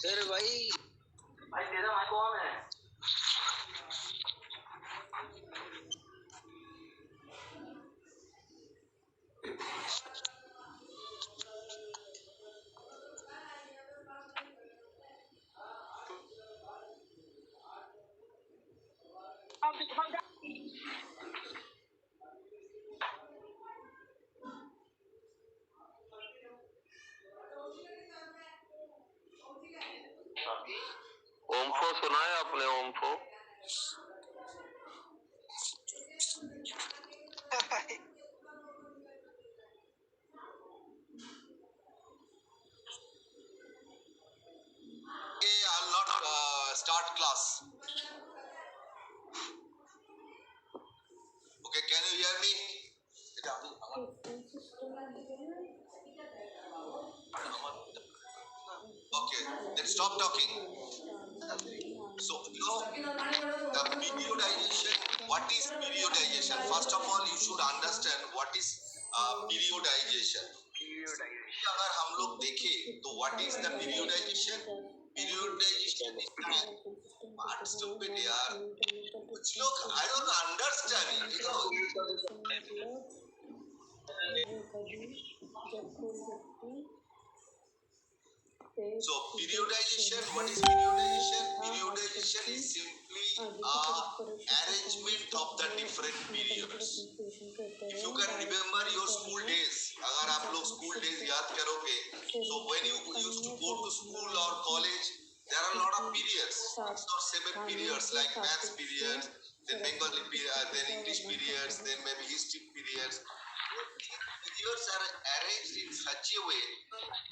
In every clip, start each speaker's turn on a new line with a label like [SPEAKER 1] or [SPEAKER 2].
[SPEAKER 1] Sir भाई तेरा mic कौन है? ओम्फो सुना है आपने? ओम्फो
[SPEAKER 2] I'll not start class. Okay, can you hear me? Okay, then stop talking. So, the periodization, what is periodization? First of all, you should understand what is periodization. अगर हम लोग देखें तो what is the periodization? Periodization is what stupid यार. कुछ लोग I don't understand it. You know. So periodization, what is periodization? Periodization is simply arrangement of the different periods. If you can remember your school days, अगर आप लोग school days याद करोगे, so when you used to go to school or college, there are a lot of periods, 6 or 7 periods like maths periods, then Bengali periods, then English periods, then maybe history periods. Periods are arranged in such a way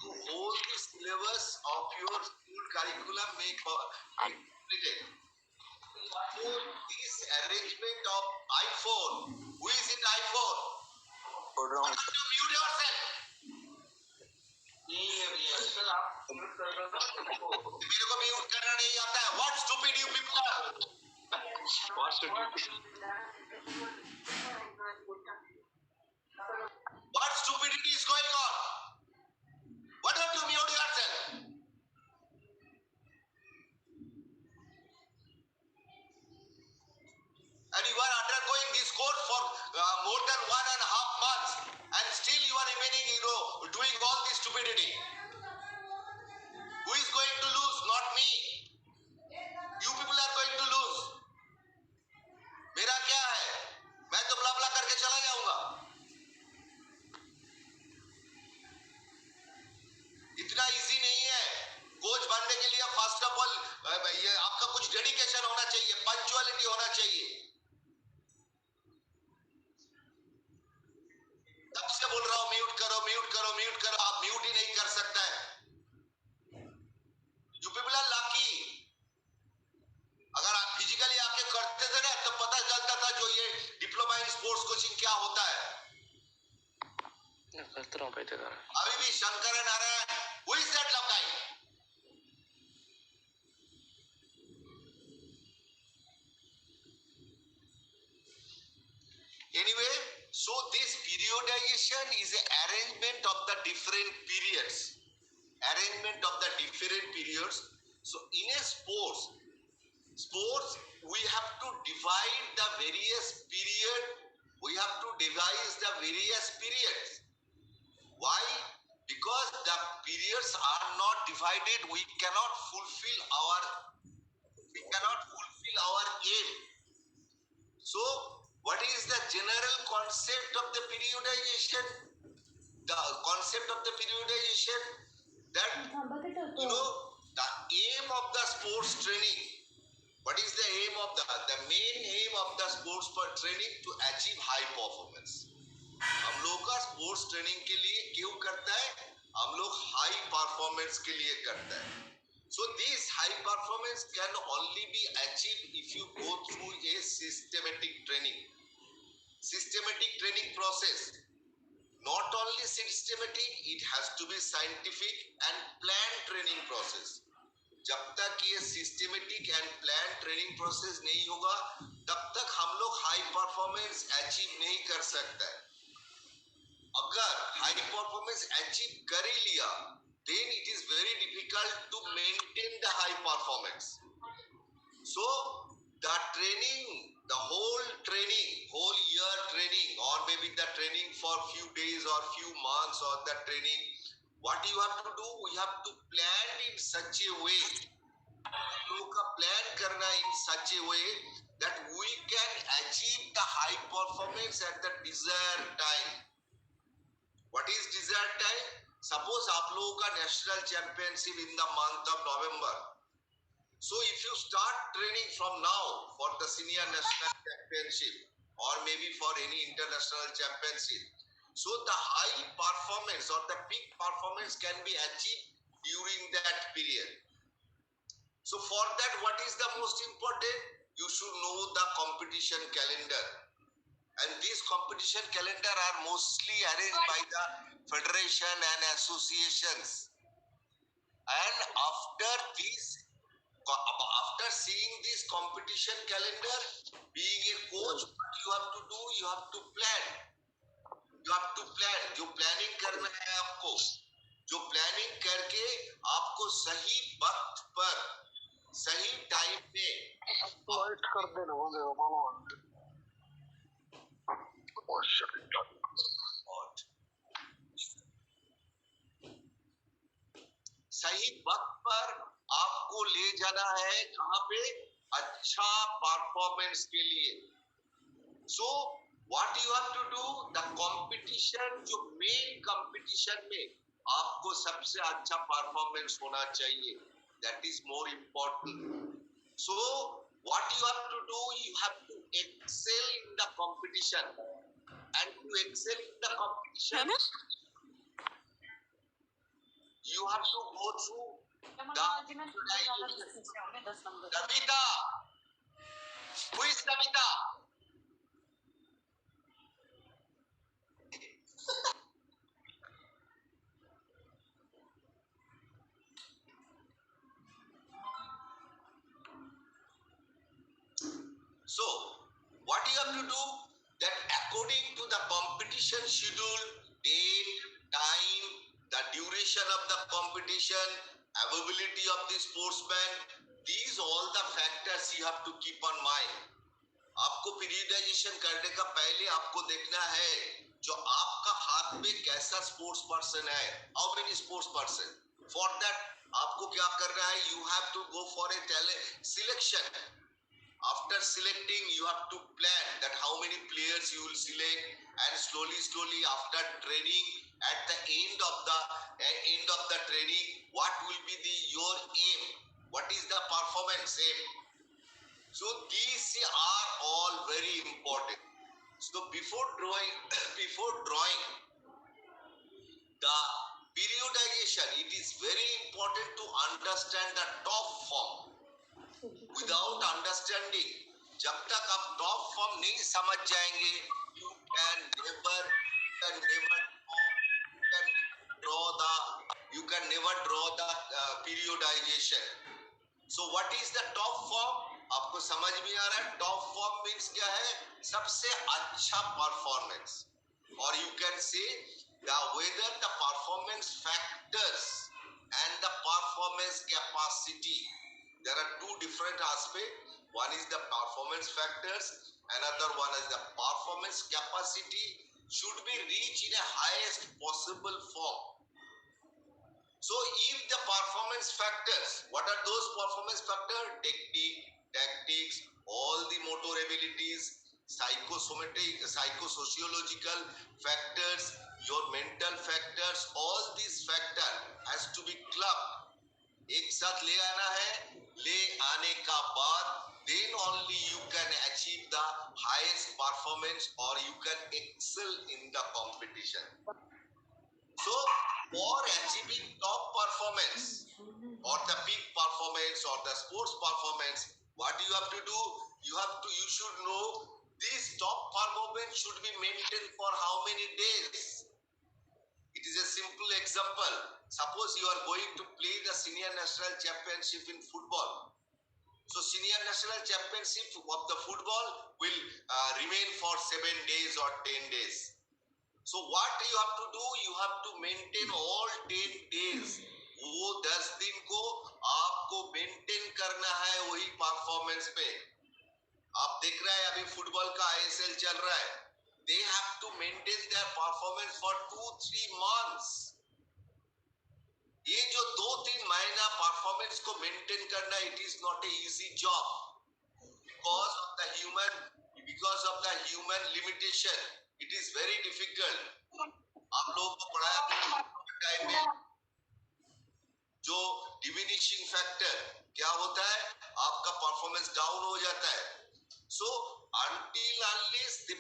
[SPEAKER 2] to hold the syllabus of your school curriculum make completed. So this arrangement of iPhone, who is in iPhone? Mute yourself. मेरे को mute करना नहीं आता है. What stupid you people are? What stupidity is going on? Why don't you mute yourself? And you are undergoing this course for more than 1.5 months, and still you are remaining, doing all this stupidity. Who is going to lose? Not me. You people are going to lose. मेरा क्या है? मैं तो ब्ला ब्ला करके चला जाऊंगा. इतना easy नहीं है. कोच बनने के लिए फर्स्ट ऑफ ऑल ये आपका कुछ डेडिकेशन होना चाहिए, पंक्चुअलिटी होना चाहिए. तब से बोल रहा हूं म्यूट करो, म्यूट करो, म्यूट करो. आप म्यूट ही नहीं कर सकते हैं. You people are lucky. अगर आप फिजिकली आके करते थे ना तो पता चलता था जो ये डिप्लोमा इन स्पोर्ट्स कोचिंग क्या होता है. अभी भी Shankar Narayan, who is that love guy? Anyway, so this periodization is an arrangement of the different periods. Arrangement of the different periods. So in a sports, we have to divide the various period. We have to devise the various periods. Why? Because the periods are not divided, we cannot fulfill our aim. So, what is the general concept of the periodization? The concept of the periodization that the aim of the sports training. What is the aim of the main aim of the sports training? To achieve high performance. हम लोग का sports training के लिए क्यों करता है? हम लोग हाई परफॉर्मेंस के लिए करता है. So this high performance can only be achieved if you go through a systematic process. Not only systematic, it has to be scientific and planned training process. जब तक ये systematic and plan training process नहीं होगा तब तक हम लोग high performance achieve नहीं कर सकते। अगर हाई परफॉर्मेंस अचीव कर ही लिया then it is very difficult to maintain the high performance. So the training, the whole year training, or maybe the training for few days or few months or the training, what you have to do, we have to plan in such a way, plan karna in such a way that we can achieve the high performance at the desired time. What is desired time? Suppose आप लोगों का national championship in the month of November. So if you start training from now for the senior national championship or maybe for any international championship, so the high performance or the peak performance can be achieved during that period. So for that, what is the most important? You should know the competition calendar. And these competition calendar are mostly arranged by the federation and associations. And after seeing this competition calendar, being a coach, what you have to do, you have to plan. जो planning करना है आपको, जो planning करके आपको सही वक्त पर सही टाइम पे लाइट कर देना सही वक्त पर आपको ले जाना है कहां पे? अच्छा परफॉर्मेंस के लिए। So what you have to do, the competition, जो मेन कंपटीशन में आपको सबसे अच्छा परफॉर्मेंस होना चाहिए, that is more important. So what you have to do, you have to excel in the competition, and to excel in the competition you have to go through the Navita. Who is Navita? So what you have to do, that according to the competition schedule, date, time, the duration of the competition, availability of the sportsman, these all the factors you have to keep on mind. आपको periodisation करने का पहले आपको देखना है जो आपका हाथ में कैसा स्पोर्ट्स पर्सन है, how many sports person. For that आपको क्या करना है, you have to go for a talent selection. After selecting, you have to plan that how many players you will select, and slowly after training, at the end of the training, what will be your aim? What is the performance aim? So these are all very important. So before drawing the periodization, it is very important to understand the top form. Without understanding, जब तक आप top form नहीं समझ जाएंगे, you can never draw the periodization. So what is the top form? आपको समझ में आ रहा है? टॉप फॉर्म मीन्स क्या है? सबसे अच्छा परफॉर्मेंस, और you can say whether the performance factors and the performance capacity. There are two different aspects. One is the performance factors, another one is the performance capacity should be reached in a highest possible form. So if the performance factors, what are those performance factors? Technique, tactics, all the motor abilities, psychosomatic, psychosociological factors, your mental factors, all these factors has to be clubbed. एक साथ ले आना है, ले आने का बाद then only you can achieve the highest performance or you can excel in the competition. So for achieving top performance or the peak performance or the sports performance, what you have to do, you should know this top performance should be maintained for how many days. It is a simple example. Suppose you are going to play the senior national championship in football. So senior national championship of the football will remain for 7 days or 10 days. So what you have to do, you have to maintain all 10 days. वो 10 दिन को आपको maintain करना है वही performance पे. आप देख रहे हैं अभी फुटबॉल का ISL चल रहा है. They have to maintain their performance for 2-3 months. ये जो 2-3 महीना परफॉर्मेंस को मेंटेन करना, it is not a easy job because of the human limitation. It is very difficult. आप लोगों को पढ़ाया टाइम में जो डिमिनिशिंग फैक्टर क्या होता है, आपका परफॉर्मेंस डाउन हो जाता है. So until unless the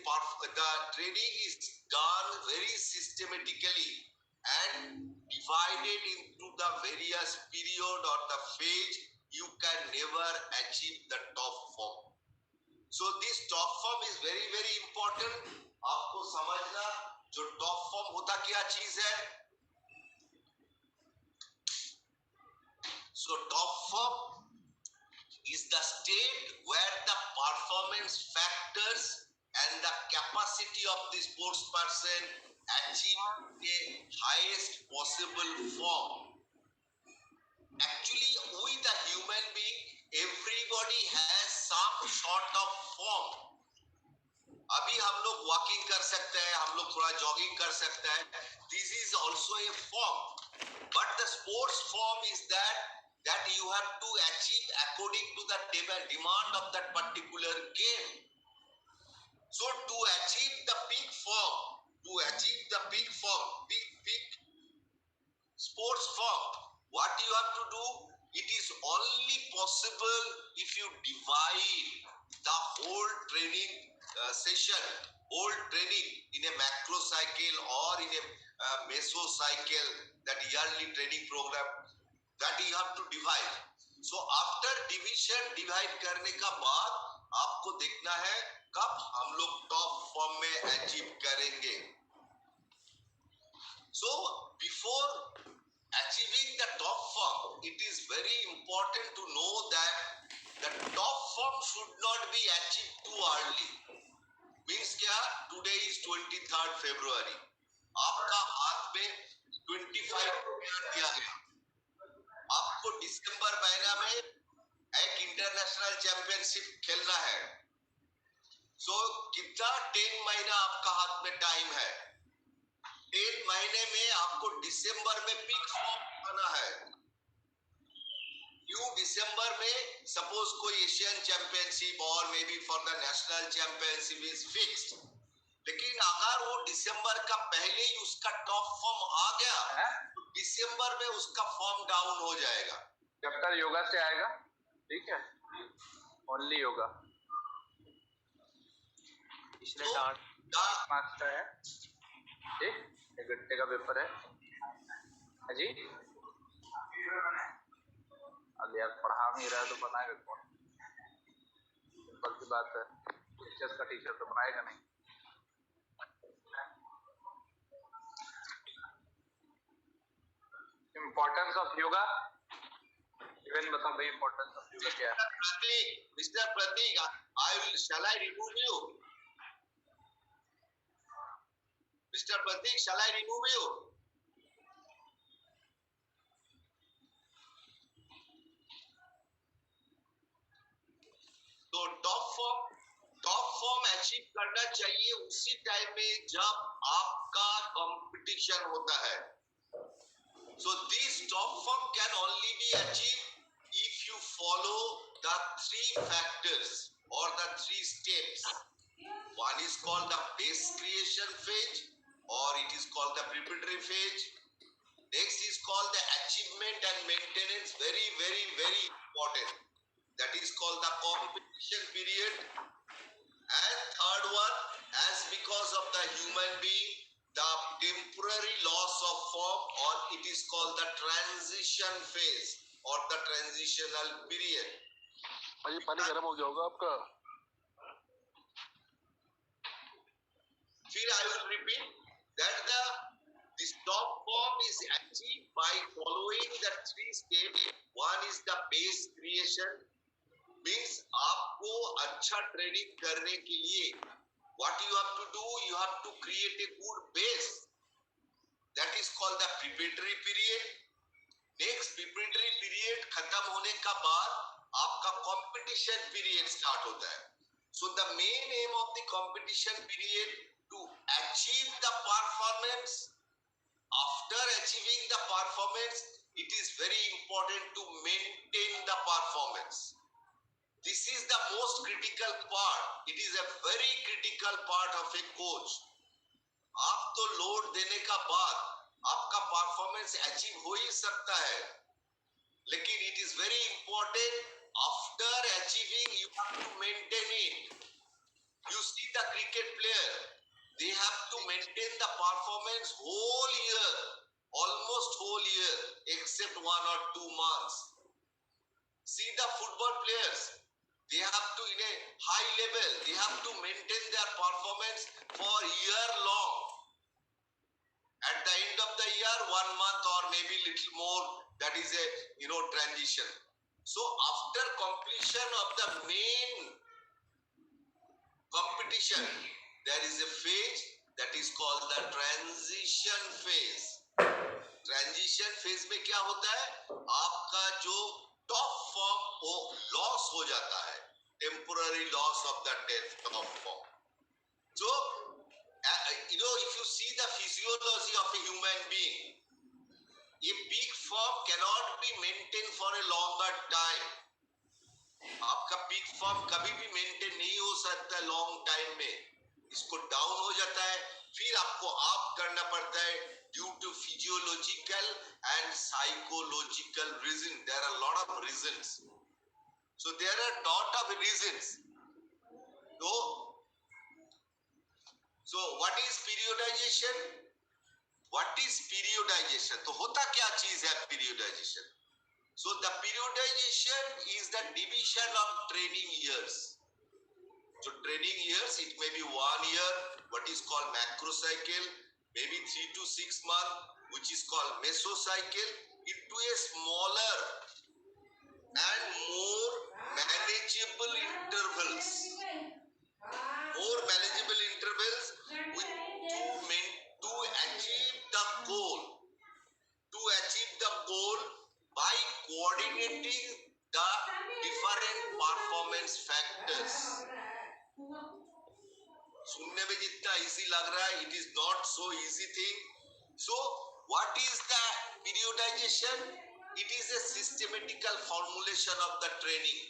[SPEAKER 2] training is done very systematically and divided into the various period or the phase, you can never achieve the top form. So this top form is very very important. आपको समझना जो top form होता क्या चीज है. So top form is the state where the performance factors and the capacity of the sports person achieve a highest possible form. Actually, we the human being, everybody has some sort of form. अभी हम लोग walking कर सकते हैं, हम लोग थोड़ा jogging कर सकते हैं. This is also a form. But the sports form is that you have to achieve according to the demand of that particular game. So to achieve the peak sports form, what you have to do, it is only possible if you divide the whole training whole training in a macro cycle or in a mesocycle, that yearly training program, that you have to divide. So after divide करने का बाद आपको देखना है कब हम लोग top form में अचीव करेंगे. So before achieving the top form, it is very important to know that the top form should not be achieved too early. Means क्या, today is 23rd February. आपका हाथ में 25 दिया गया. आपको दिसंबर महीना में एक इंटरनेशनल चैंपियनशिप खेलना है. सो कितना 10 महीना आपका हाथ में टाइम है. 10 महीने में आपको दिसंबर में पीक फॉर्म आना है. क्यों दिसंबर में सपोज कोई एशियन चैंपियनशिप और may be for the national championship is fixed, लेकिन अगर वो दिसंबर का पहले ही उसका टॉप फॉर्म आ गया तो दिसंबर में उसका फॉर्म डाउन हो जाएगा.
[SPEAKER 3] चैप्टर योगा से आएगा, ठीक है, ओनली योगा. पिछले मार्क्स का है, ठीक, 1 घंटे का पेपर है. जी अब यार पढ़ा नहीं रहा है तो बनाएगा कौन. सिंपल सी बात है, टीचर्स का टीचर तो बनाएगा नहीं. इम्पोर्टेंस ऑफ योगा, इवन बताओ भाई इम्पोर्टेंस ऑफ योगा क्या है.
[SPEAKER 2] Mr. Pratik, shall I remove you? Mr. Pratik, shall I remove you? तो टॉप फॉर्म अचीव करना चाहिए उसी टाइम में जब आपका कंपटीशन होता है. So this top form can only be achieved if you follow the 3 factors or the 3 steps. One is called the base creation phase, or it is called the preparatory phase. Next is called the achievement and maintenance, very very very important. That is called the competition period. And third one, as because of the human being, the temporary loss of form, or it is called the transition phase or the the transitional period.
[SPEAKER 4] भाई पानी गर्म हो गया होगा आपका।
[SPEAKER 2] फिर I will repeat that this top form is achieved by following the 3 steps. One is the base creation, means आपको अच्छा ट्रेनिंग करने के लिए what you have to do, you have to create a good base. That is called the preparatory period. Next preparatory period खत्म होने का बाद आपका competition period start होता है. So the main aim of the competition period to achieve the performance. After achieving the performance, it is very important to maintain the performance. This is the most critical part. It is a very critical part of a coach. आप तो load देने का बाद आपका performance achieve हो ही सकता है, लेकिन it is very important after achieving you have to maintain it. You see the cricket player, they have to maintain the performance whole year, almost whole year, except 1 or 2 months. See the football players, they have to in a high level, they have to maintain their performance for year long. At the end of the year, 1 month or maybe little more, that is a transition. So after completion of the main competition, there is a phase that is called the transition phase. Transition phase में क्या होता है, आपका जो top form वो loss हो जाता है, temporary loss of the top form. So if you see the physiology of a human being, a peak form cannot be maintained for a longer time. आपका पीक फॉर्म कभी भी maintain नहीं हो सकता लॉन्ग टाइम में, इसको down हो जाता है, फिर आपको अप करना पड़ता है due to physiological and psychological reason. There are lot of reasons. So there are lot of reasons. So what is periodization? What is periodization? तो होता क्या चीज है periodization? So the periodization is the division of training years. So training years, it may be 1 year, what is called macrocycle, maybe 3 to 6 months, which is called mesocycle, into a smaller and more manageable intervals. More manageable intervals to achieve the goal. To achieve the goal by coordinating the different performance factors. सुनने में जितना easy लग रहा है, it is not so easy thing. So what is the periodization? It is a systematical formulation of the training.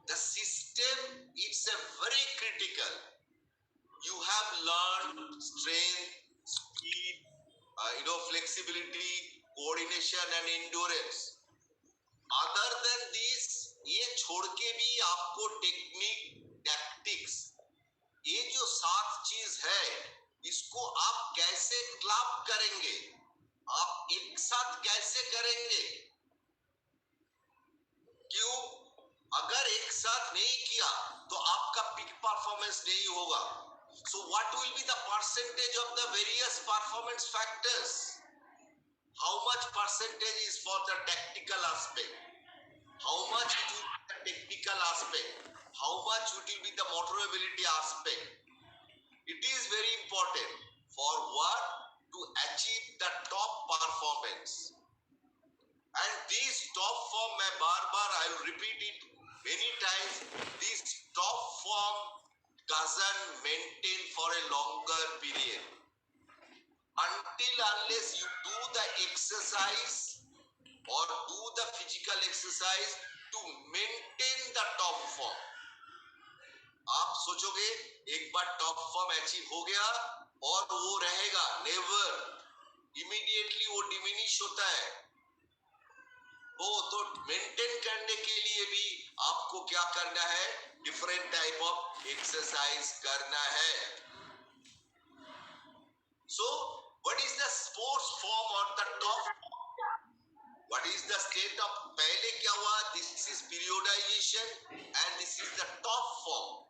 [SPEAKER 2] The system, it's a very critical. You have learned strength, speed, flexibility, coordination and endurance. Other than this, ये छोड़ के भी आपको technique, tactics, ये जो 7 चीज है, इसको आप कैसे क्लब करेंगे, आप एक साथ कैसे करेंगे? क्यों? अगर एक साथ नहीं किया तो आपका पीक परफॉर्मेंस नहीं होगा. So what will be the percentage of the various performance factors? How much percentage is for the tactical aspect? How much it will be the technical aspect? How much it will be the motor ability aspect? It is very important for what? To achieve the top performance. And this top form, मैं बार-बार I will repeat it many times, this top form doesn't maintain for a longer period. Until unless you do the exercise or do the physical exercise to maintain the top form. आप सोचोगे एक बार top form achieve हो गया और वो रहेगा, never. Immediately वो diminish होता है. तो मेंटेन करने के लिए भी आपको क्या करना है? डिफरेंट टाइप ऑफ एक्सरसाइज करना है. So what is the sports form or the top form? periodization, and this is the top form.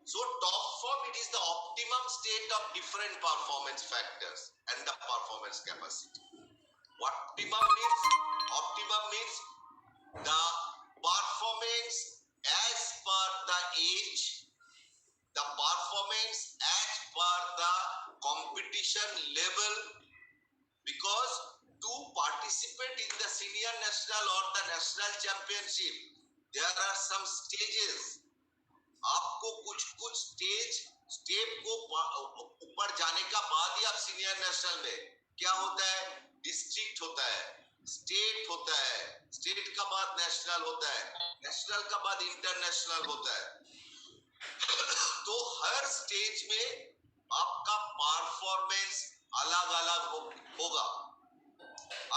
[SPEAKER 2] So top form, it is the optimum state of different performance factors and the performance capacity. Optimum means the performance as per the age, the performance as per the competition level, because to participate in the senior national or the national championship, there are some stages. आपको कुछ step को ऊपर जाने का बाद ही आप senior national में, क्या होता है, डिस्ट्रिक्ट होता है, स्टेट होता है, स्टेट का बाद नेशनल होता है, नेशनल का बाद इंटरनेशनल होता है। तो हर स्टेज में आपका परफॉर्मेंस अलग अलग होगा।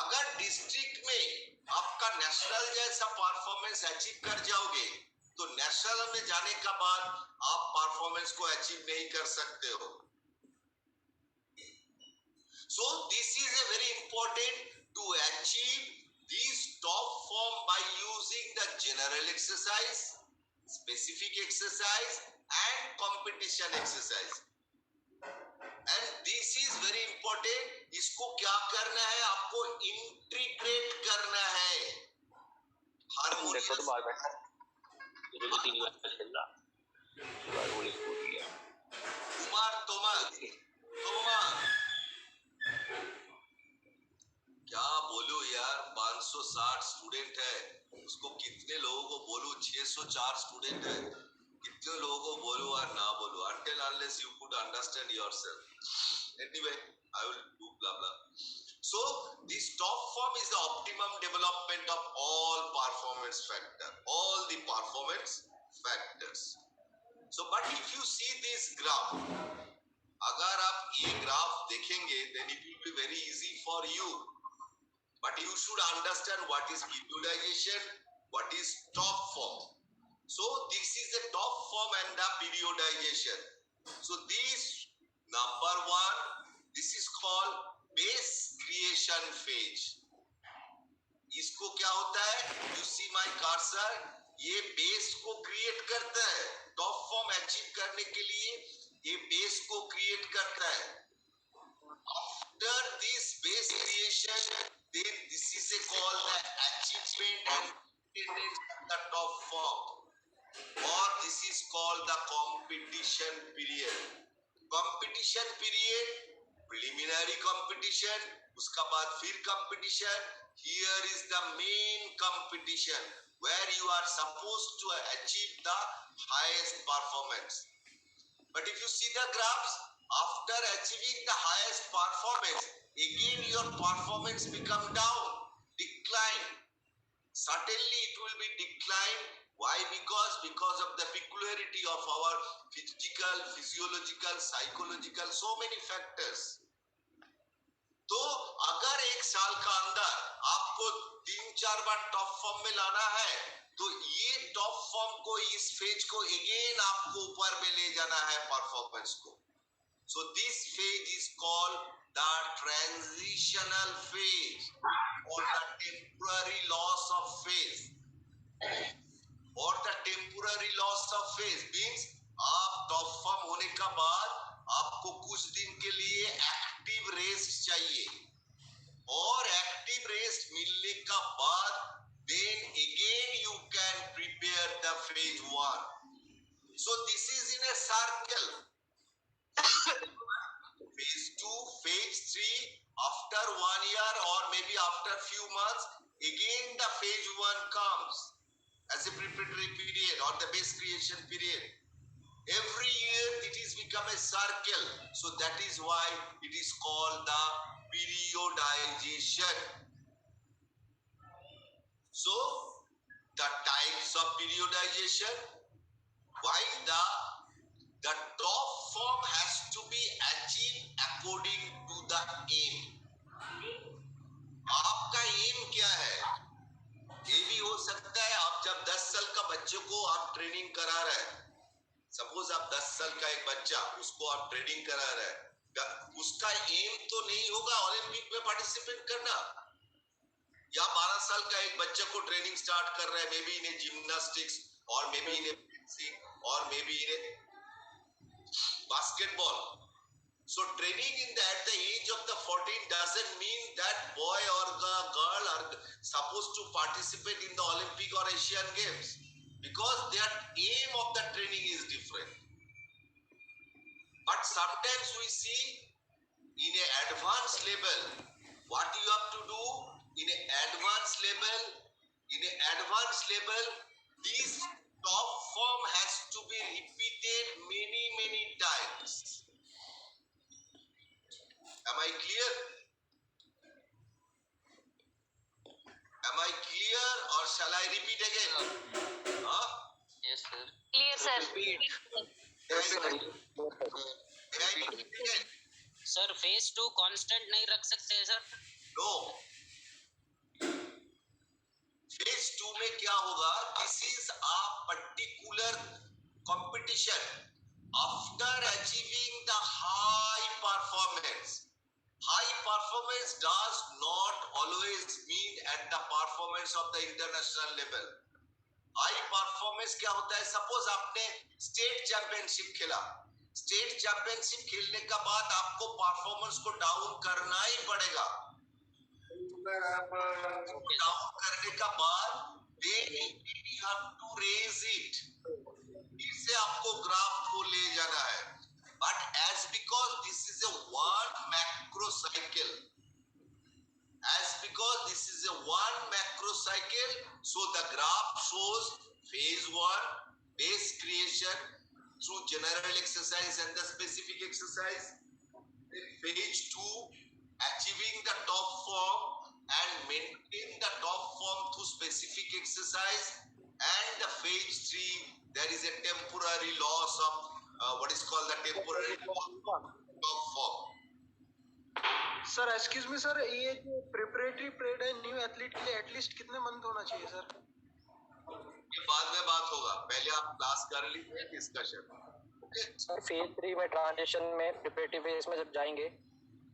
[SPEAKER 2] अगर डिस्ट्रिक्ट में आपका नेशनल जैसा परफॉर्मेंस अचीव कर जाओगे तो नेशनल में जाने का बाद आप परफॉर्मेंस को अचीव नहीं कर सकते हो। So this is a very important to achieve this top form by using the general exercise, specific exercise and competition exercise. And this is very important. इसको क्या करना है, आपको इंटीग्रेट करना है। हार्मोनियस क्या बोलू यार, 560 स्टूडेंट है, उसको कितने लोगों को बोलू, 604 स्टूडेंट है, कितने लोगों को बोलू और ना बोलू, until unless you could understand yourself. Anyway, I will do blah blah. So this top form is the optimum development of all performance factors. So but if you see this graph, अगर आप ये graph देखेंगे then it will be very easy for you, but you should understand what is periodization, what is top form. So this is the top form and the periodization. So this number one, this is called base creation phase. इसको क्या होता है, you see my cursor, ये base को create करता है। Top form achieve करने के लिए ये बेस को क्रिएट करता है। After this base creation, then this is called the achievement and maintenance of the top form, or this is called the competition period. Competition period, preliminary competition, उसका बाद फिर competition. Here is the main competition where you are supposed to achieve the highest performance. But if you see the graphs, after achieving the highest performance, again your performance become down, decline. Certainly it will be decline. Why? Because of the peculiarity of our physical, physiological, psychological, so many factors. तो अगर एक साल का अंदर आपको 3-4 बार top form में लाना है, तो ये टॉप फॉर्म को, इस फेज को अगेन आपको ऊपर में ले जाना है परफॉर्मेंस को। So this phase is called the transitional phase or the temporary loss of phase. Or the temporary loss of phase means आप टॉप फॉर्म होने का बाद आपको कुछ दिन के लिए एक्टिव रेस्ट चाहिए, और एक्टिव रेस्ट मिलने का बाद then again you can prepare the phase 1. So this is in a circle. Phase 2, phase 3, after 1 year or maybe after few months, again the phase 1 comes as a preparatory period or the base creation period. Every year it is become a circle. So that is why it is called the periodization. So the types of periodization, why the top form has to be achieved according to the aim. आपका M क्या है? ये भी हो सकता है आप जब 10 साल का बच्चे को आप ट्रेनिंग करा रहे हैं, सपोज आप 10 साल का एक बच्चा, उसको आप ट्रेनिंग करा रहे हैं, उसका एम तो नहीं होगा ओलंपिक में पार्टिसिपेट करना, या 12 साल का एक बच्चे को ट्रेनिंग स्टार्ट कर रहा है, मे बी इन जिम्नास्टिक्स और मे बी इन फेंसिंग और may be in basketball. So training at the age of the 14 doesn't mean that boy or the girl are supposed to participate in the Olympic or Asian Games, because their aim of the training is different. But sometimes we see in a advanced level, what you have to do in a advanced level, this top form has to be repeated many times. Am I clear? Or shall I repeat again? Huh?
[SPEAKER 1] Yes, sir.
[SPEAKER 5] Clear, sir.
[SPEAKER 1] Sir phase 2 constant नहीं रख सकते हैं sir?
[SPEAKER 2] No. Phase 2 में क्या होगा? This is a particular competition. After achieving the high performance does not always mean at the performance of the international level. High performance क्या होता है? सपोज आपने स्टेट चैंपियनशिप खेला, स्टेट चैंपियनशिप खेलने का बाद आपको परफॉर्मेंस को डाउन करना ही पड़ेगा। डाउन करने का बाद then you have to raise it, फिर से आपको ग्राफ को ले जाना है। But as because this is a one macro cycle, so the graph shows phase 1 base creation through general exercise and the specific exercise, then phase 2 achieving the top form and maintain the top form through specific exercise, and the phase 3 there is a temporary loss of what is called the temporary top form.
[SPEAKER 6] Sir excuse me sir, ये जो preparatory period है new athlete के लिए at least कितने month होना चाहिए sir?
[SPEAKER 2] ये बाद में बात होगा, पहले आप क्लास कर लीजिए डिस्कशन।
[SPEAKER 7] सर फेज 3 में ट्रांजिशन में प्रिपरेटरी फेज में जब जाएंगे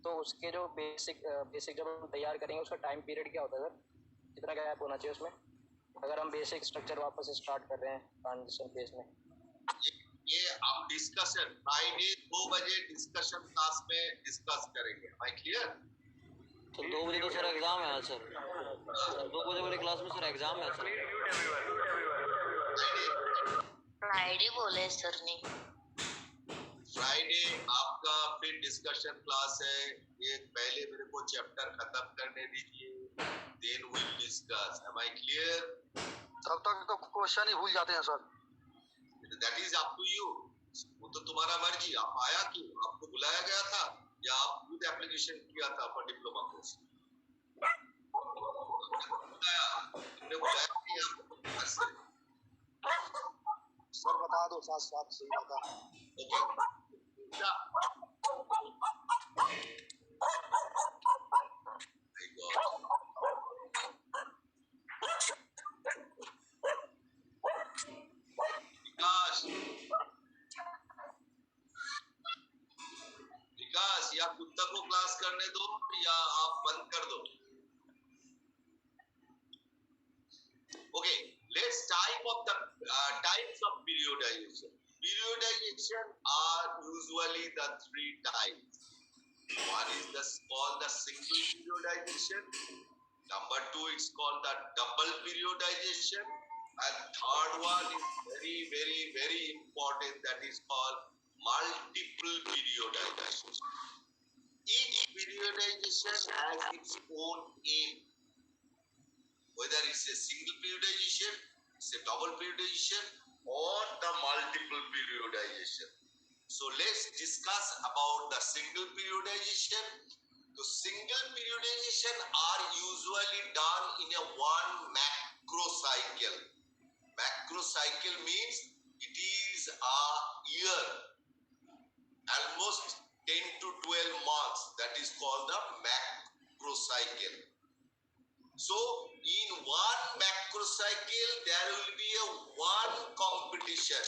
[SPEAKER 7] तो उसके जो बेसिक जब हम तैयार करेंगे उसका टाइम पीरियड क्या होता है सर? कितना गैप होना चाहिए उसमें, अगर हम बेसिक स्ट्रक्चर वापस स्टार्ट कर रहे हैं ट्रांजिशन फेज में?
[SPEAKER 2] ये आप डिस्कशन फ्राइडे 2 बजे डिस्कशन क्लास में डिस्कस करेंगे। Am I clear?
[SPEAKER 8] तो 2 बजे तो सर एग्जाम है सर, 2 बजे वाली क्लास में सर एग्जाम है सर।
[SPEAKER 5] फ्राइडे बोले सर ने।
[SPEAKER 2] फ्राइडे आपका फिर डिस्कशन क्लास है। ये पहले मेरे को चैप्टर खत्म करने दीजिए, then we will discuss. Am I clear?
[SPEAKER 4] तब तक तो क्वेश्चन ही भूल जाते हैं sir.
[SPEAKER 2] That is up to you. वो तो तुम्हारा मर्जी। आप आया क्यों? आपको बुलाया गया था या आप खुद एप्लीकेशन किया था फॉर डिप्लोमा कोर्स? तुमने बुलाया नहीं आपको?
[SPEAKER 4] सर बता दो, साथ साथ सही बता।
[SPEAKER 2] ओके। विकास या कुत्ता को क्लास करने दो या आप बंद कर दो। Okay, let's types of periodization. Periodization are usually the 3 types. One is called the single periodization. Number 2, it's called the double periodization. And third one is very important, that is called multiple periodization. Each periodization has its own aim. Whether it's a single periodization, it's a double periodization, or the multiple periodization. So let's discuss about the single periodization. The single periodization are usually done in a one macro cycle. Macro cycle means it is a year, almost 10 to 12 months. That is called the macro cycle. So in one macro cycle there will be a one competition,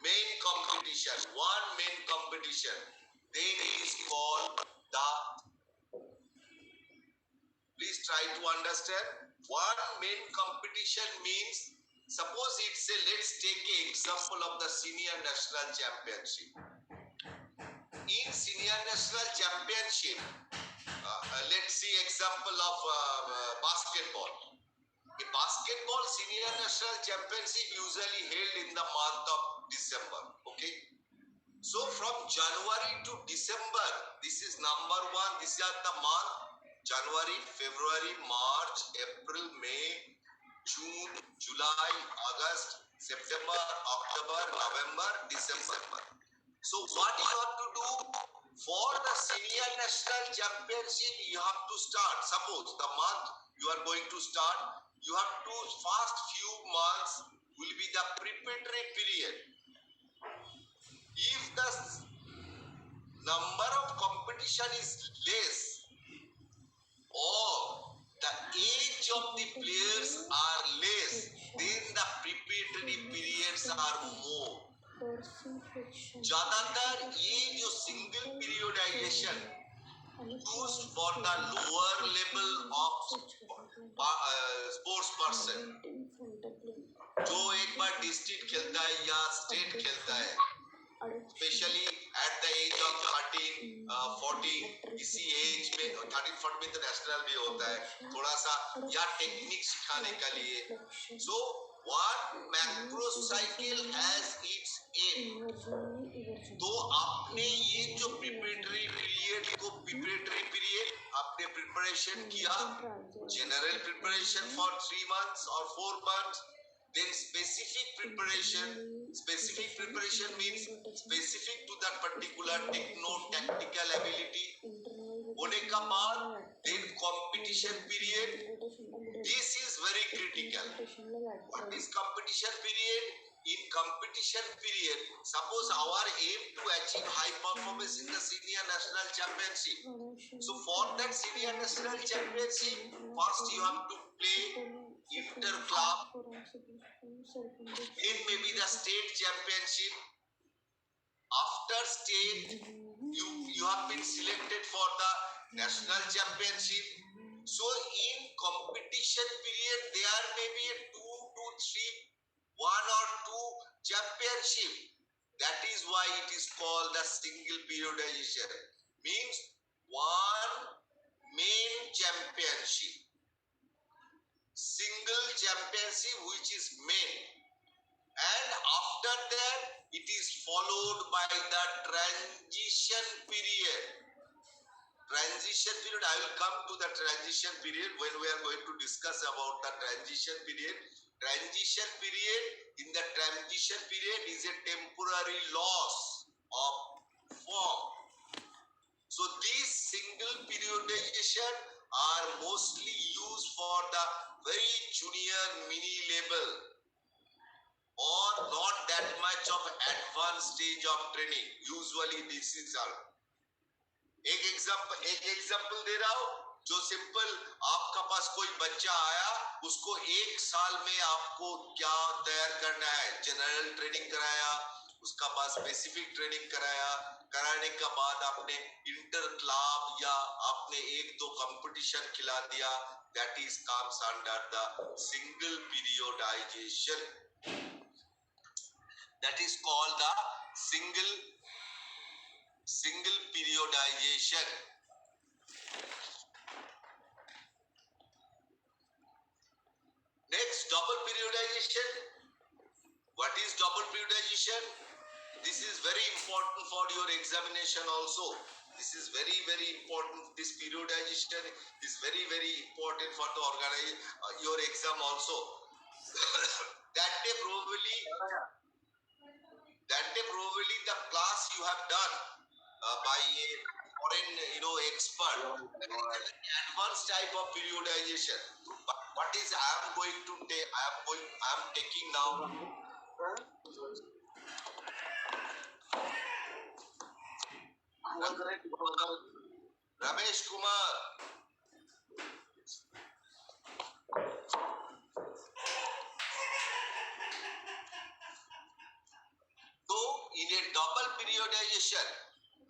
[SPEAKER 2] main competition, one main competition. Then it is called the, please try to understand. One main competition means, suppose it's a, let's take an example of the senior national championship. In senior national championship, let's see example of basketball. A basketball senior national championship usually held in the month of December. Okay. So from January to December, this is number one. These are the month: January, February, March, April, May, June, July, August, September, October, November, December. So what you have to do for the senior national championship? You have to start. Suppose the month you are going to start, you have to first few months will be the preparatory period. If the number of competition is less or the age of the players are less, then the preparatory periods are more. ज्यादातर ये जो single periodization used for the lower level of sports person, जो एक बार district खेलता है या state खेलता है, specially at the age of 13-14, इसी एज में 13-14 में तो नेशनल भी होता है थोड़ा सा, या टेक्निक सिखाने के लिए. So one macro cycle has its aim. तो आपने ये जो प्रिपरेटरी पीरियड आपने प्रिपरेशन किया, general preparation for 3 months or 4 months, then specific preparation means specific to that particular techno-tactical ability. होने का बाद then competition period. This is very critical. What is competition period? In competition period, suppose our aim to achieve high performance in the senior national championship. So for that senior national championship, first you have to play inter club, then maybe the state championship. After state, you have been selected for the national championship. So in competition period, there may be a 2 to 3, 1 or 2 championship. That is why it is called the single periodization. Means one main championship, single championship which is main, and after that it is followed by the transition period. Transition period, I will come to the transition period when we are going to discuss about the transition period. Transition period, in the transition period is a temporary loss of form. So these single periodization are mostly used for the very junior mini level or not that much of advanced stage of training. Usually this is all. एक example दे रहा हूँ, जो simple, आपका पास कोई बच्चा आया, उसको 1 साल में आपको क्या तैयार करना है, जनरल ट्रेनिंग कराया, उसका पास स्पेसिफिक ट्रेनिंग कराया, कराने का बाद आपने इंटर क्लब या आपने 1-2 कंपटीशन खिला दिया. That is comes under the single periodization. That is called the single periodization. Next, double periodization. What is double periodization? This is very important for your examination also. This is very, very important. This periodization is very, very important for the your exam also. That day probably the class you have done by a foreign expert, advanced type of periodization. But what is I am going to take, I am taking now. Ramesh Kumar.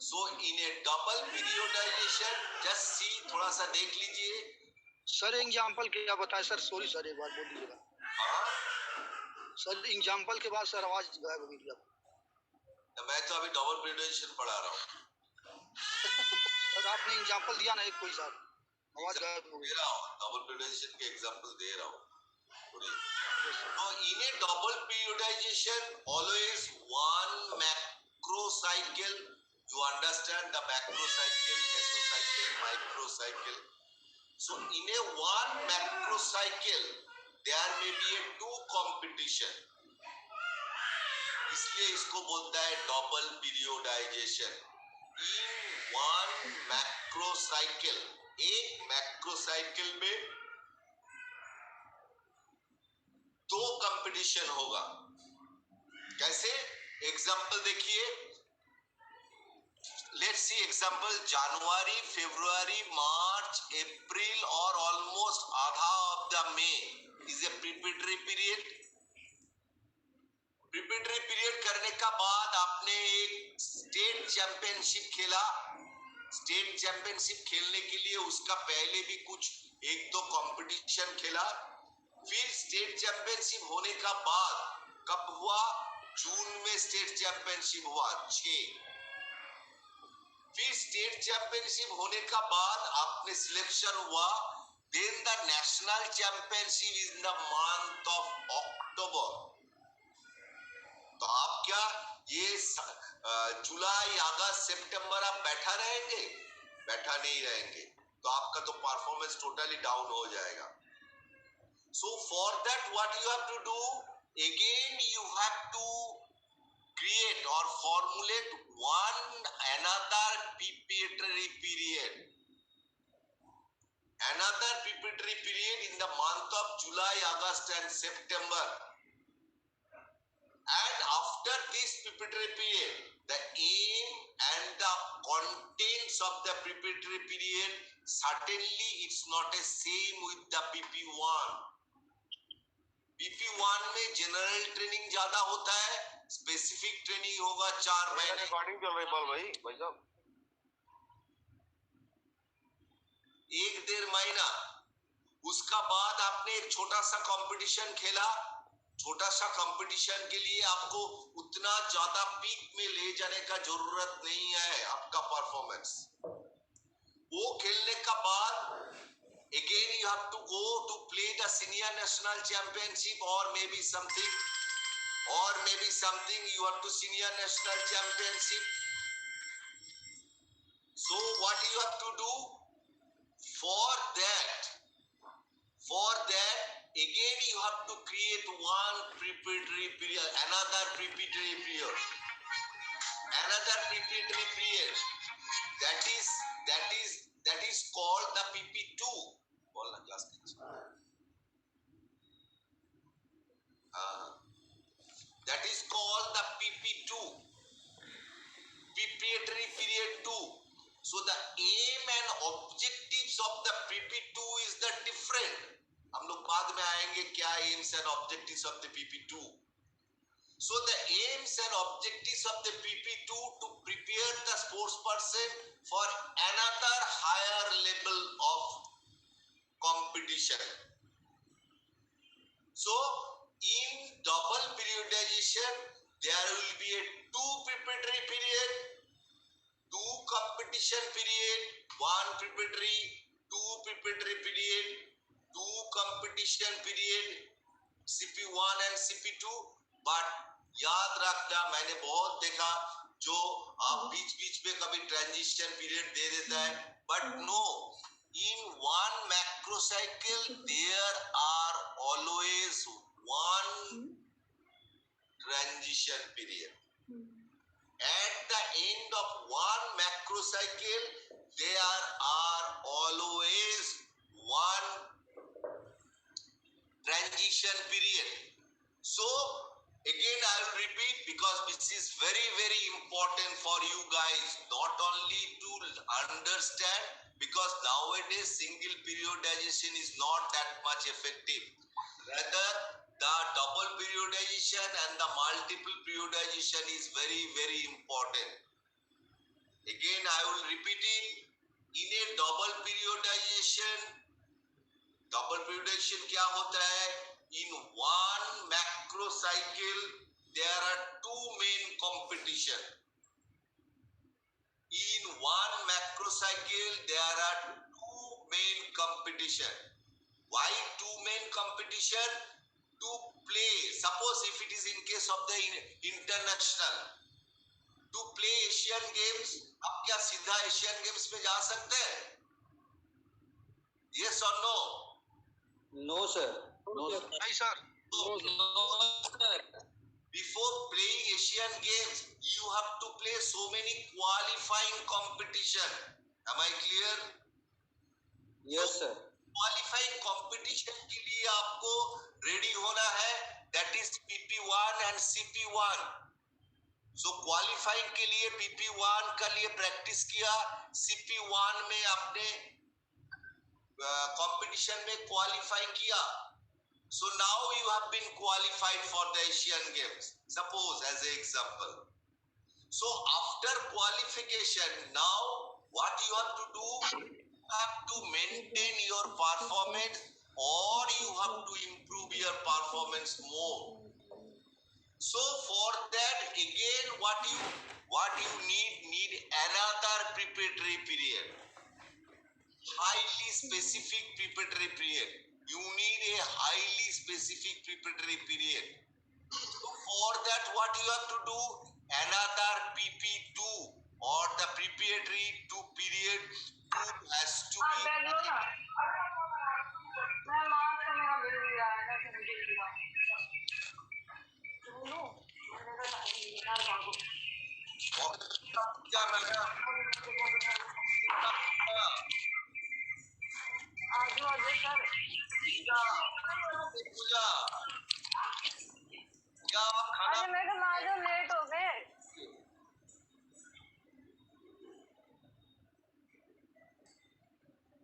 [SPEAKER 2] So in a double periodization, just see, थोड़ा सा देख लीजिए.
[SPEAKER 4] Sir example क्या बताए sir? Sorry sir, एक बार बोल दीजिएगा sir. Example के बाद सर आवाज गायब हो गई थी।
[SPEAKER 2] मैं तो अभी डबल पिरियोडाइजेशन पढ़ा रहा हूँ।
[SPEAKER 4] सर आपने एग्जाम्पल दिया ना एक कोई सर, आवाज गायब हो गई।
[SPEAKER 2] दे रहा हूँ, डबल पिरियोडाइजेशन के एग्जांपल दे रहा हूँ। So in a double periodization, always one macro cycle. You understand the macro cycle, mesocycle, microcycle. So in a one macro cycle, there may be a two competition. इसलिए इसको बोलता है double periodization. In one macro cycle, एक macro cycle में दो competition होगा। कैसे? Example देखिए, लेट्स सी एग्जांपल, जनवरी, फरवरी, मार्च, अप्रैल और ऑलमोस्ट आधा of the may is a preparatory period. Preparatory period करने का बाद आपने एक स्टेट चैंपियनशिप खेला। स्टेट चैंपियनशिप खेलने के लिए उसका पहले भी कुछ एक दो कंपटीशन खेला। फिर स्टेट चैंपियनशिप होने का बाद कब हुआ? जून में स्टेट चैंपियनशिप हुआ 6। फिर स्टेट चैंपियनशिप होने का बाद आपने सिलेक्शन हुआ। Then the national championship in the month of October. तो आप क्या ये जुलाई, अगस्त, सितंबर आप बैठा रहेंगे? बैठा नहीं रहेंगे, तो आपका तो परफॉर्मेंस टोटली डाउन हो जाएगा। So for that what you have to do? Again you have to create or formulate one another preparatory period. Another preparatory period in the month of July, August and September. And after this preparatory period, the aim and the contents of the preparatory period, certainly it's not the same with the PP1. PP1 में general training ज्यादा होता है, specific training होगा 4 महीने।
[SPEAKER 3] Recording चल रही है भाई साहब।
[SPEAKER 2] 1-1.5 महीना। उसका बाद आपने एक छोटा सा कंपटीशन खेला। छोटा सा कंपटीशन के लिए आपको उतना ज्यादा पीक में ले जाने का जरूरत नहीं है आपका परफॉर्मेंस। वो खेलने का बाद again you have to go to play the senior national championship or maybe something you have to senior national championship. So what you have to do for that again you have to create one preparatory period, another preparatory period that is called the PP2. बोलना class that is called the PP2, preparatory period 2. So the aim and objectives of the PP2 is the different. हम लोग बाद में आएंगे क्या aims and objectives of the PP2. So the aims and objectives of the PP2 to prepare the sports person for another higher level of competition. So in double periodization there will be a 2 preparatory period, 2 competition period, 1 preparatory, 2 preparatory period, 2 competition period, CP1 and CP2. but याद रखना, मैंने बहुत देखा जो आप बीच बीच में कभी transition period दे देता है, but no, in one macro cycle there are always one transition period. At the end of one macro cycle there are always one transition period. So again I will repeat because this is very very important for you guys, not only to understand, because nowadays single periodization is not that much effective. Rather the double periodization and the multiple periodization is very very important. Again I will repeat it. In a double periodization periodization क्या होता है? In one macrocycle there are two main competition. In one macrocycle there are two main competition. Why two main competition? To play, suppose if it is in case of the international, to play Asian Games, आप क्या सीधा Asian Games में जा सकते हैं? Yes or no?
[SPEAKER 8] No sir. No sir.
[SPEAKER 4] नहीं sir
[SPEAKER 2] Before playing Asian Games, you have to play so many qualifying competition. Am I clear?
[SPEAKER 8] Yes sir.
[SPEAKER 2] Qualifying competition के लिए आपको ready होना है. That is PP1 and CP1. So qualifying के लिए PP1 का लिए practice किया. CP1 में आपने competition में qualifying किया. So now you have been qualified for the Asian Games. Suppose as an example. So after qualification, now what you have to do? You have to maintain your performance, or you have to improve your performance more. So for that, again, what you need another preparatory period, highly specific preparatory period. You need a highly specific preparatory period. So for that, what you have to do? Another PP2 or the preparatory 2 period 2 has to be. क्या लगा? पूजा, क्या आप खाना?
[SPEAKER 5] Madam आ जाओ, late हो गए।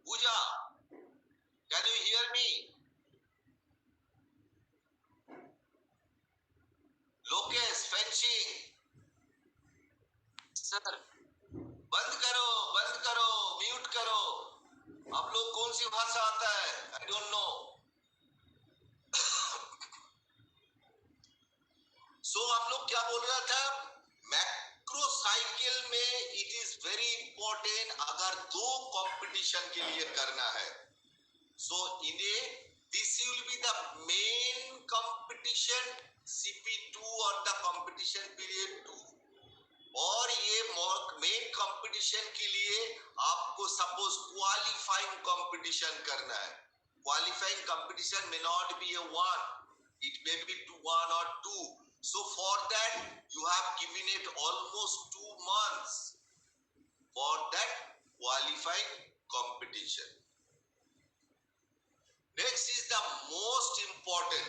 [SPEAKER 2] पूजा, can you hear me? Lokesh, fencing.
[SPEAKER 1] Sir
[SPEAKER 2] बंद करो, म्यूट करो. आप लोग कौन सी भाषा आता है? I don't know. So हम लोग क्या बोल रहा था? मैक्रो साइकिल में इट इज वेरी इंपॉर्टेंट अगर दो कंपटीशन के लिए करना है. So in a this will be the main competition CP2 or the competition period 2. और ये मेन कंपटीशन के लिए आपको सपोज क्वालिफाइंग कंपटीशन करना है. Qualifying competition may not be a one, it may be 1 or 2. So for that you have given it almost 2 months for that qualifying competition. Next is the most important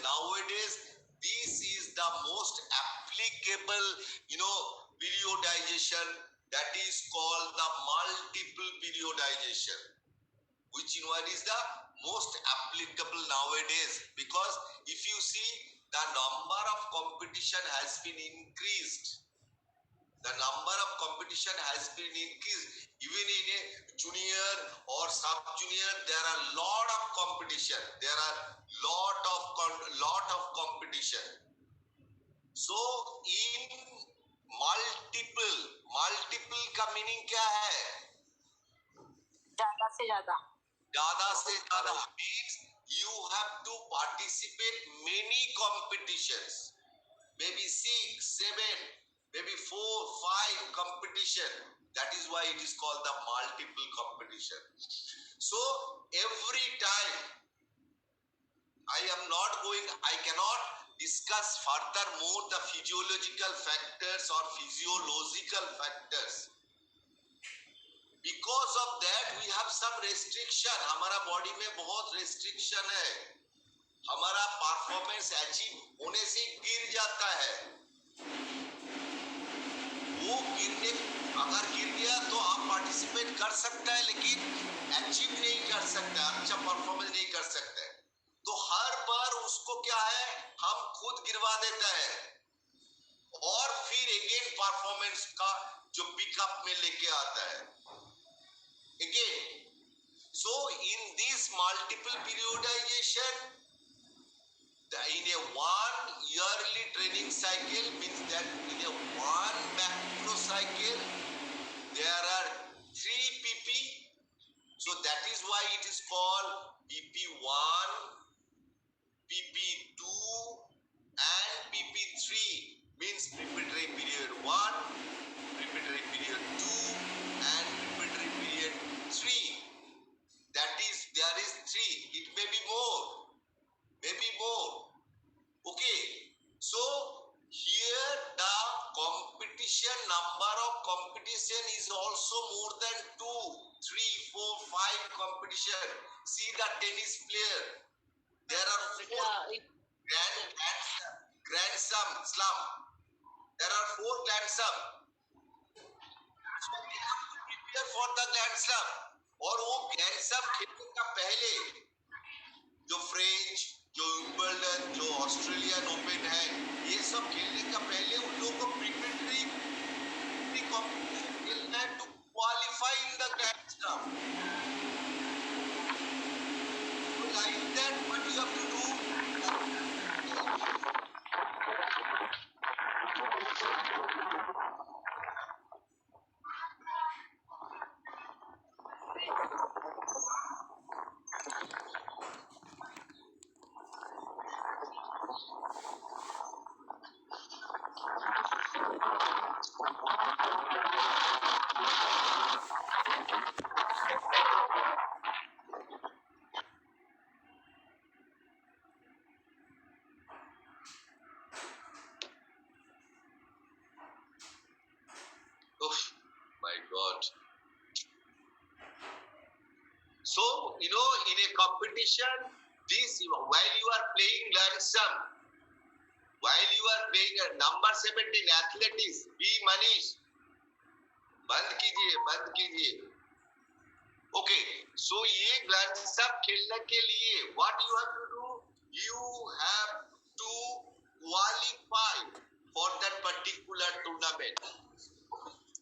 [SPEAKER 2] nowadays. This is the most applicable, periodization, that is called the multiple periodization. Which one is the most applicable nowadays? Because if you see, the number of competition has been increased. The number of competition has been increased. Even in a junior or sub-junior, there are lot of competition. There are lot of competition. So in multiple का meaning क्या है?
[SPEAKER 5] ज्यादा से ज्यादा
[SPEAKER 2] means you have to participate many competitions, maybe 6, 7, maybe 4, 5 competition. That is why it is called the multiple competition. So every time I cannot discuss furthermore the physiological factors or physiological factors. Because of that we have some restriction. हमारा body में बहुत restriction है. हमारा performance achieve होने से गिर जाता है. वो अगर गिर गया तो आप पार्टिसिपेट कर सकता है लेकिन अचीव नहीं कर सकता, अच्छा परफॉर्मेंस नहीं कर सकता. तो हर बार उसको क्या है, हम खुद गिरवा देता है और फिर अगेन परफॉर्मेंस का जो पिकअप में लेके आता है. Again, so in multiple periodization, in a one yearly training cycle means that in a one macro cycle there are 3 PP. So that is why it is called PP1, PP2 and PP3, means preparatory period 1, preparatory period 2 and preparatory period 3. That is, there is 3. It may be more. Maybe more. Okay. So here the competition, number of competition is also more than 2, 3, 4, 5 competition. See the tennis player. There are 4 grand slam. There are 4 grand slam. So they have to prepare for the grand slam. और वो grand slam खेलने का पहले जो French, जो Wimbledon, जो Australian open है, ये सब खेलने का पहले उन लोगों को प्रिपरेटरी कॉम्पिटिशन खेलना है to qualify in the grand slam. Like that what you have to do. My God. So, you know, in a competition, this, while you are playing Lansam, while you are playing number 17 athletics, B Manish, बंद कीजिए. Okay, so ये Lansam खेलने के लिए, what you have to do? You have to qualify for that particular tournament.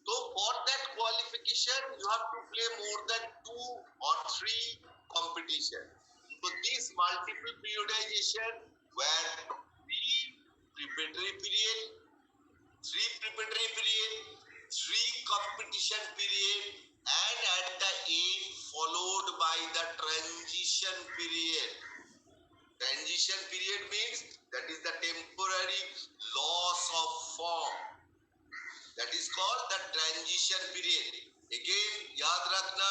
[SPEAKER 2] So for that qualification, you have to play more than 2 or 3 competition. So this multiple periodization where 3 preparatory period, 3 preparatory period, 3 competition period, and at the end followed by the transition period. Transition period means that is the temporary loss of form. That is called the transition period. Again याद रखना,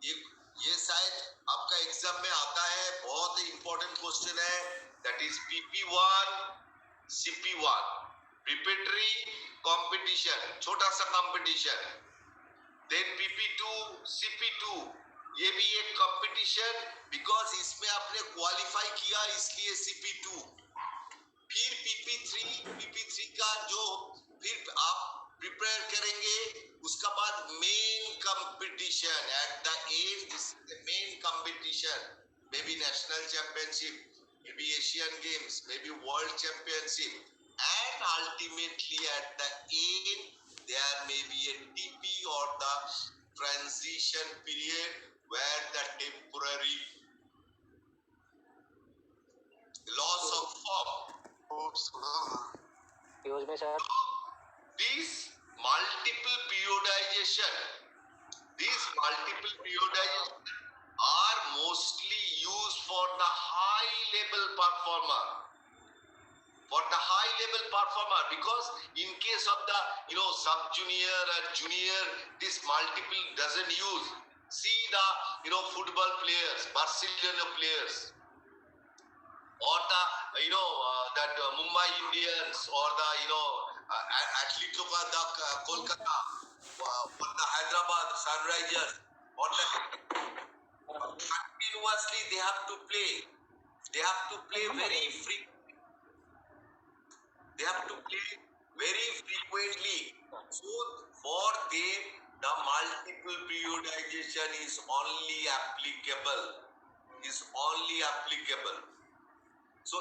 [SPEAKER 2] ये शायद आपका exam में आता है, बहुत ही important question है. That is PP1, CP1, preparatory competition, छोटा सा competition. Then PP2, CP2, ये भी एक competition, because इसमें आपने qualify किया इसलिए CP2. फिर PP3 का जो फिर आप प्रिपेयर करेंगे, उसका बाद main competition. At the end this main competition, may be national championship, may be Asian games, may be world championship, and ultimately at the end there may be a TP और the transition period where the temporary loss of form.
[SPEAKER 7] यूज में sir
[SPEAKER 2] These multiple periodization are mostly used for the high level performer. Because in case of the sub junior and junior, this multiple doesn't use. See the football players, Barcelona players, or the that Mumbai Indians, or the Atletico Kolkata, or the Hyderabad Sunrisers, or the continuously they have to play. They have to play very frequently. So for them, the multiple periodization is only applicable. So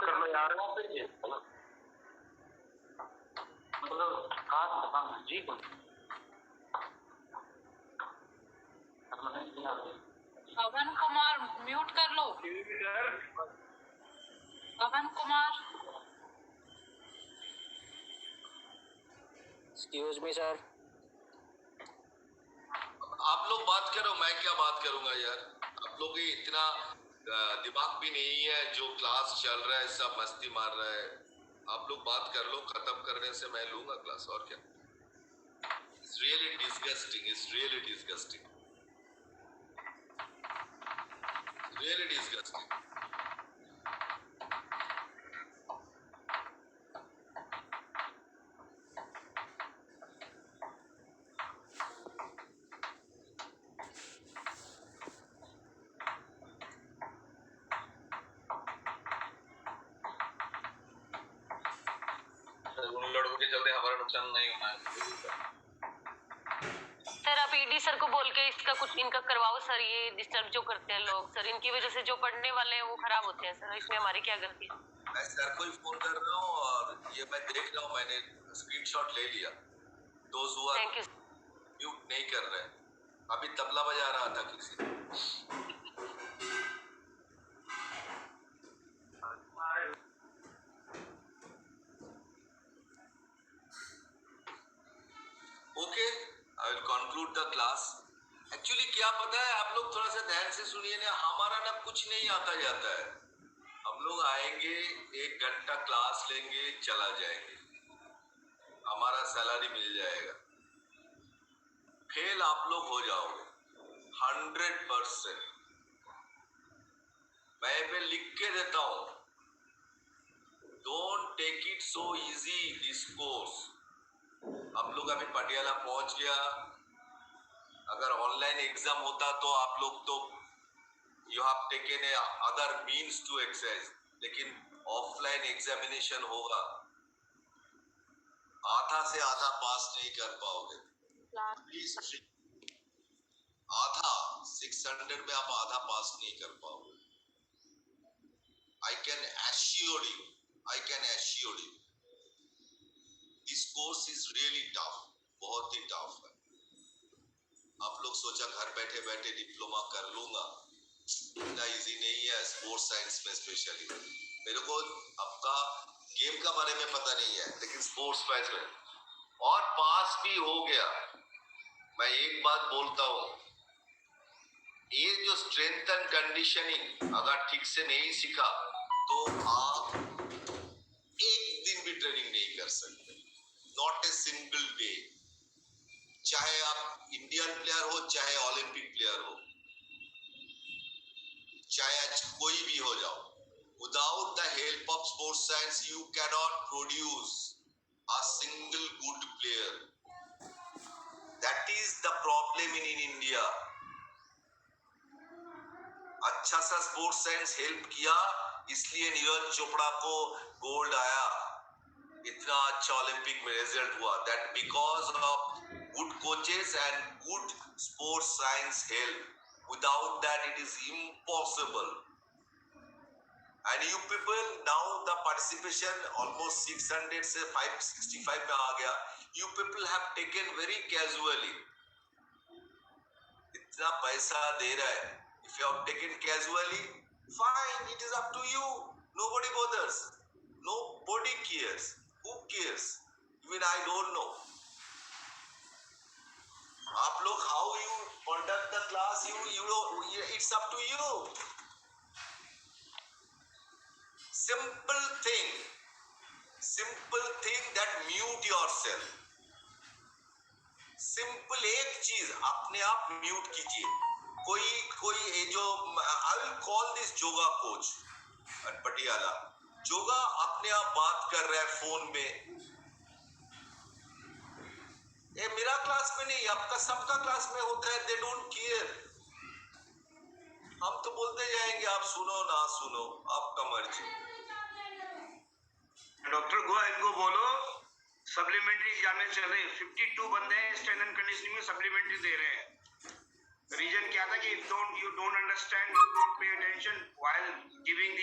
[SPEAKER 3] कर लो यार जी
[SPEAKER 5] पवन Kumar mute कर लो। पवन Kumar
[SPEAKER 7] excuse me sir.
[SPEAKER 2] आप लोग बात करो, मैं क्या बात करूंगा यार। आप लोग ही इतना दिमाग भी नहीं है, जो क्लास चल रहा है सब मस्ती मार रहा है। आप लोग बात कर लो, खत्म करने से मैं लूंगा क्लास, और क्या। It's really disgusting. It's really disgusting. Really disgusting.
[SPEAKER 3] उन लड़कों के चलते हमारा नुकसान नहीं होना है।
[SPEAKER 5] सर आप ईडी सर को बोल के इसका कुछ इनका करवाओ सर। ये डिस्टर्ब जो करते हैं लोग सर, इनकी वजह से जो पढ़ने वाले हैं वो खराब होते हैं सर। इसमें हमारी क्या गलती है?
[SPEAKER 2] मैं सर को ही फोन कर रहा हूँ और ये मैं देख रहा हूँ, मैंने स्क्रीनशॉट ले लिया। दोस्त हुआ
[SPEAKER 5] थैंक यू।
[SPEAKER 2] म्यूट नहीं कर रहे। अभी तबला बजा रहा था किसी। Okay, I will conclude the class. Actually क्या पता है, आप लोग थोड़ा सा ध्यान से सुनिए ना। हमारा ना कुछ नहीं आता जाता है। हम लोग आएंगे, 1 घंटा क्लास लेंगे, चला जाएंगे, हमारा सैलरी मिल जाएगा। फेल आप लोग हो जाओगे 100%। मैं पे लिख के देता हूं, don't take it so easy this course. हम लोग अभी पटियाला पहुंच गया। अगर ऑनलाइन एग्जाम होता तो आप लोग तो you have taken a other means to exercise, लेकिन ऑफलाइन एग्जामिनेशन होगा, आधा से आधा पास नहीं कर पाओगे। प्लीज, आधा 600 में आप आधा पास नहीं कर पाओगे। I can assure you, this course is really tough, बहुत ही tough है। आप लोग सोचा घर बैठे बैठे डिप्लोमा कर लूंगा, इतना इजी नहीं है स्पोर्ट्स साइंस में स्पेशली। मेरे को आपका गेम का बारे में पता नहीं है, लेकिन स्पोर्ट्स साइंस में और पास भी हो गया। मैं एक बात बोलता हूँ, ये जो स्ट्रेंथ एंड कंडीशनिंग अगर ठीक से नहीं सीखा तो आप एक दिन भी ट्रेनिंग नहीं कर सकते, नॉट ए सिंगल डे। चाहे आप इंडियन प्लेयर हो, चाहे ओलंपिक प्लेयर हो, चाहे आज कोई भी हो जाओ, without the help of sports science you cannot produce a single good player. That is the problem in India. अच्छा सा स्पोर्ट्स साइंस हेल्प किया, इसलिए नीरज चोपड़ा को गोल्ड आया, इतना अच्छा ओलंपिक में रिजल्ट हुआ। That because of good coaches and good sports science help. Without that it is impossible. And you people, now the participation almost 600 से 565 में आ गया। You people have taken very casually. इतना पैसा दे रहा है, if you have taken casually, fine, it is up to you. Nobody bothers, nobody cares. Who cares? Even I don't know. आप लोग how you conduct the class, you know, it's up to you. Simple thing that mute yourself. Simple एक चीज, अपने आप mute कीजिए। कोई ये जो I will call this Joga coach at Patiala. Joga अपने आप बात कर रहा है फोन में, ये मेरा क्लास में नहीं, आपका सबका क्लास में होता है, दे डोंट केयर। हम तो बोलते जाएंगे, आप सुनो ना सुनो, आपका मर्जी।
[SPEAKER 9] डॉक्टर गोवा इनको बोलो सप्लीमेंट्री एग्जामिनेशन चल रहे हैं, 52 बंदे हैं स्ट्रेंथ एंड कंडीशनिंग में सप्लीमेंट्री दे रहे हैं। रीजन क्या था कि you don't understand, you don't pay attention while giving the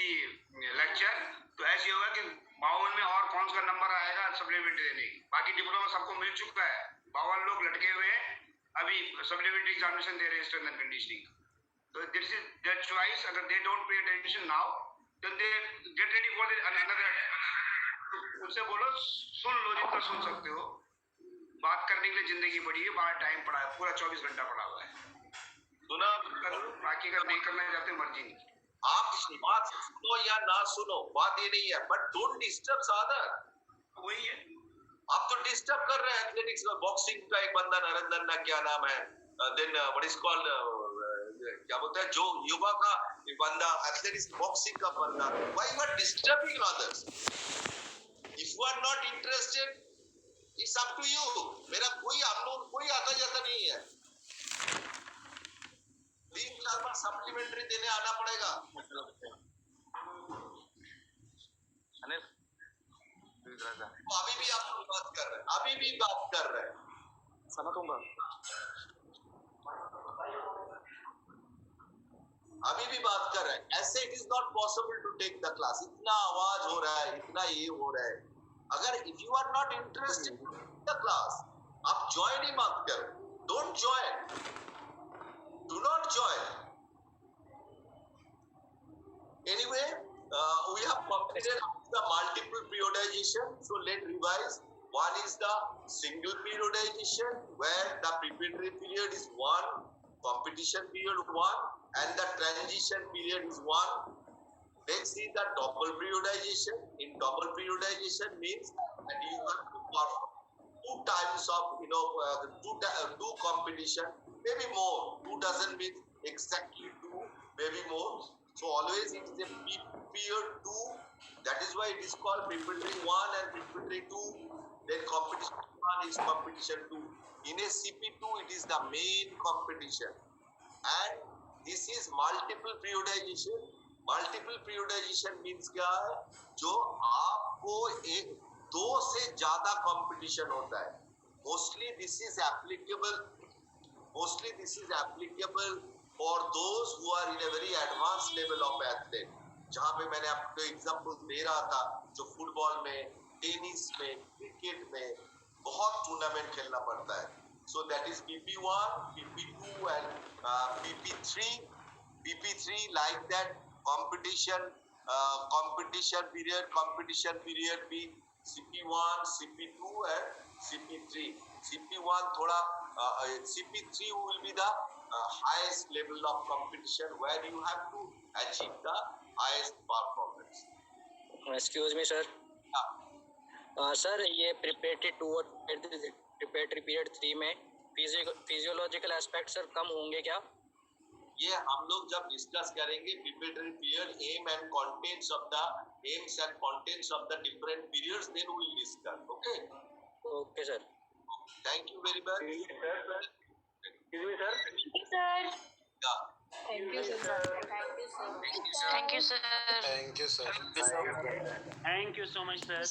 [SPEAKER 9] lecture, तो ऐसे होगा कि 52 में और कौन सा नंबर आएगा सप्लीमेंट्री देने की। बाकी डिप्लोमा सबको मिल चुका है, 52 लोग लटके हुए हैं अभी सप्लीमेंट्री एग्जामिनेशन दे रहे हैं स्ट्रेंथ एंड कंडीशनिंग। तो दिस इज देयर चॉइस, अगर they don't pay attention now then they get ready for the another. उनसे बोलो सुन लो जितना सुन सकते हो, बात करने के लिए जिंदगी पड़ी है, बाहर टाइम पड़ा है, पूरा 24 घंटा पड़ा हुआ है।
[SPEAKER 2] सुना,
[SPEAKER 9] बाकी अगर नहीं करना चाहते मर्जी नहीं।
[SPEAKER 2] आप बात सुनो या ना सुनो, बात ये नहीं है, बट डोंट डिस्टर्ब अदर।
[SPEAKER 9] वही है,
[SPEAKER 2] आप तो डिस्टर्ब कर रहे हैं एथलेटिक्स में। बॉक्सिंग का एक बंदा नरेंद्र ना क्या नाम है, देन व्हाट इज कॉल्ड, क्या बोलते हैं, जो युवा का एक बंदा, एथलेटिक्स बॉक्सिंग का बंदा, why you are disturbing others? If you are not interested, it's up to you. मेरा कोई, हम लोग कोई आता जाता नहीं है। 3-4 बार सप्लीमेंट्री देने आना पड़ेगा। तो अभी भी आप लोग बात कर रहे हैं, अभी भी बात कर रहे हैं,
[SPEAKER 7] समझूंगा।
[SPEAKER 2] अभी भी बात कर रहे हैं। ऐसे it is not possible to take the class. इतना आवाज हो रहा है, इतना ये हो रहा है। अगर if you are not interested the class, आप ज्वाइन ही मत करो। Don't join, do not join. Anyway, we have completed the multiple periodization. So let's revise. One is the single periodization, where the preparatory period is 1, competition period 1, and the transition period is 1. Next is the double periodization. In double periodization means that you have to perform 2 times of two competition, maybe more. 2 doesn't mean exactly 2, maybe more. So always it is a period 2. That is why it is called preparatory 1 and preparatory 2. Then competition 1 is competition 2. In a CP2 it is the main competition. And this is multiple periodization. Multiple periodization means क्या है? जो आपको 2 से ज्यादा competition होता है. Mostly this is applicable for those who are in a very advanced level of athlete. जहाँ पे मैंने आपको एग्जाम्पल दे रहा था, जो फुटबॉल में, टेनिस में, क्रिकेट में बहुत टूर्नामेंट खेलना पड़ता है. So that is PP1, PP2 and PP3. PP3 like that competition period be CP1, CP2 and CP3. CP1 थोड़ा CP3 will be the highest level of competition where you have to achieve the highest performance.
[SPEAKER 7] Excuse me sir. Sir ये preparatory 2 और preparatory period 3 में physiological aspect sir कम होंगे क्या?
[SPEAKER 2] ये हम लोग जब डिस्कस करेंगे preparatory period aims and contents of the different periods, then we will discuss.
[SPEAKER 7] Okay sir,
[SPEAKER 2] thank you very much.
[SPEAKER 5] Thank you, sir. Thank you, sir.
[SPEAKER 6] Thank you, sir.
[SPEAKER 10] Thank you so much, sir.